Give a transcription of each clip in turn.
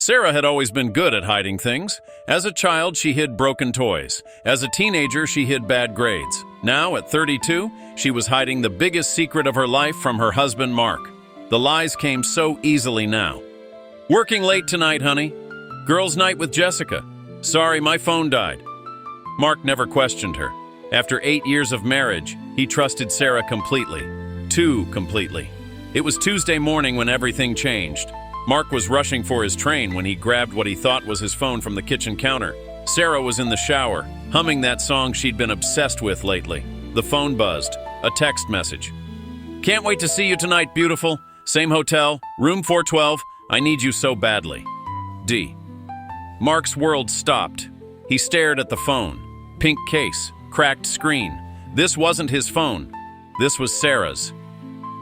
Sarah had always been good at hiding things. As a child, she hid broken toys. As a teenager, she hid bad grades. Now, at 32, she was hiding the biggest secret of her life from her husband, Mark. The lies came so easily now. Working late tonight, honey. Girls' night with Jessica. Sorry, my phone died. Mark never questioned her. After 8 years of marriage, he trusted Sarah completely. Too completely. It was Tuesday morning when everything changed. Mark was rushing for his train when he grabbed what he thought was his phone from the kitchen counter. Sarah was in the shower, humming that song she'd been obsessed with lately. The phone buzzed. A text message. Can't wait to see you tonight, beautiful. Same hotel, room 412. I need you so badly. D. Mark's world stopped. He stared at the phone. Pink case, cracked screen. This wasn't his phone. This was Sarah's.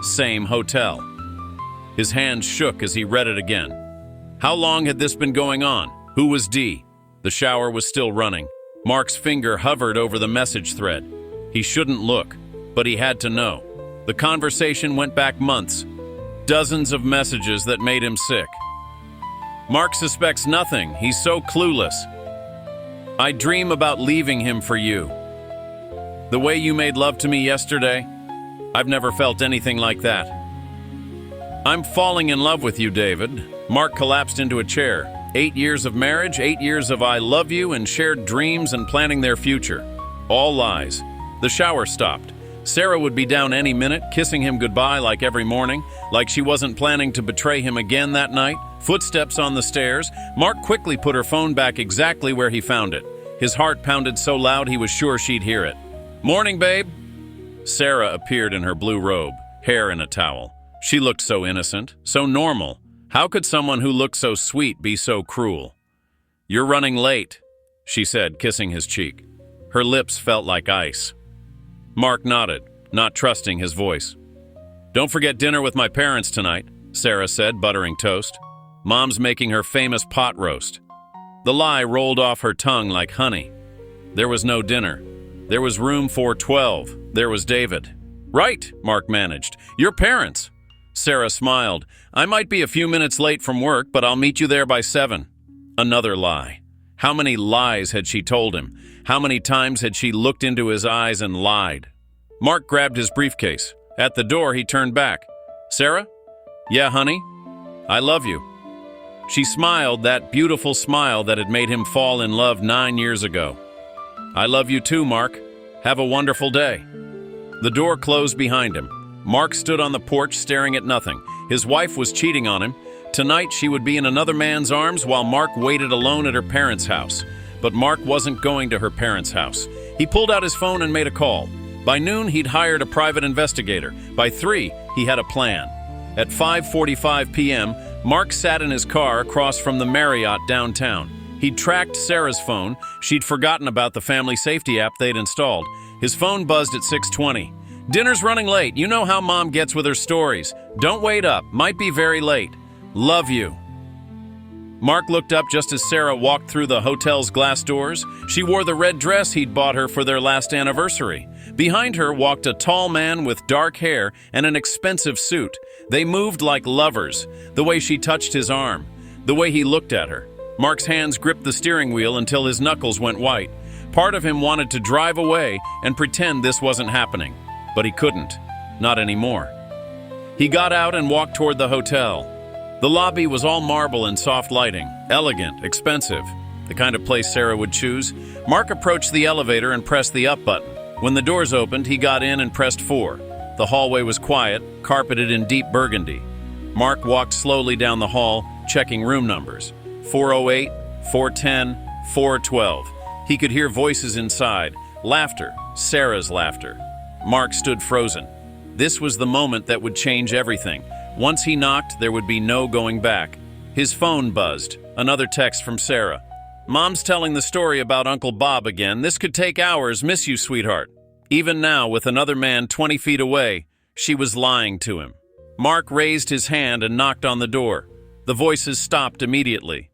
Same hotel. His hand shook as he read it again. How long had this been going on? Who was D? The shower was still running. Mark's finger hovered over the message thread. He shouldn't look, but he had to know. The conversation went back months. Dozens of messages that made him sick. Mark suspects nothing. He's so clueless. I dream about leaving him for you. The way you made love to me yesterday, I've never felt anything like that. I'm falling in love with you, David. Mark collapsed into a chair. 8 years of marriage, 8 years of I love you and shared dreams and planning their future. All lies. The shower stopped. Sarah would be down any minute, kissing him goodbye like every morning, like she wasn't planning to betray him again that night. Footsteps on the stairs. Mark quickly put her phone back exactly where he found it. His heart pounded so loud he was sure she'd hear it. Morning, babe. Sarah appeared in her blue robe, hair in a towel. She looked so innocent, so normal. How could someone who looked so sweet be so cruel? You're running late, she said, kissing his cheek. Her lips felt like ice. Mark nodded, not trusting his voice. Don't forget dinner with my parents tonight, Sarah said, buttering toast. Mom's making her famous pot roast. The lie rolled off her tongue like honey. There was no dinner. There was room 412. There was David. Right, Mark managed. Your parents. Sarah smiled. I might be a few minutes late from work, but I'll meet you there by 7. Another lie. How many lies had she told him? How many times had she looked into his eyes and lied? Mark grabbed his briefcase. At the door, he turned back. Sarah? Yeah, honey? I love you. She smiled, that beautiful smile that had made him fall in love 9 years ago. I love you too, Mark. Have a wonderful day. The door closed behind him. Mark stood on the porch staring at nothing. His wife was cheating on him. Tonight she would be in another man's arms while Mark waited alone at her parents' house. But Mark wasn't going to her parents' house. He pulled out his phone and made a call. By noon, he'd hired a private investigator. By 3, he had a plan. At 5:45 p.m., Mark sat in his car across from the Marriott downtown. He'd tracked Sarah's phone. She'd forgotten about the family safety app they'd installed. His phone buzzed at 6:20. Dinner's running late. You know how Mom gets with her stories. Don't wait up. Might be very late. Love you. Mark looked up just as Sarah walked through the hotel's glass doors. She wore the red dress he'd bought her for their last anniversary. Behind her walked a tall man with dark hair and an expensive suit. They moved like lovers, the way she touched his arm, the way he looked at her. Mark's hands gripped the steering wheel until his knuckles went white. Part of him wanted to drive away and pretend this wasn't happening. But he couldn't. Not anymore. He got out and walked toward the hotel. The lobby was all marble and soft lighting. Elegant, expensive. The kind of place Sarah would choose. Mark approached the elevator and pressed the up button. When the doors opened, he got in and pressed 4. The hallway was quiet, carpeted in deep burgundy. Mark walked slowly down the hall, checking room numbers. 408, 410, 412. He could hear voices inside. Laughter. Sarah's laughter. Mark stood frozen. This was the moment that would change everything. Once he knocked, there would be no going back. His phone buzzed. Another text from Sarah. Mom's telling the story about Uncle Bob again. This could take hours. Miss you, sweetheart. Even now, with another man 20 feet away, she was lying to him. Mark raised his hand and knocked on the door. The voices stopped immediately.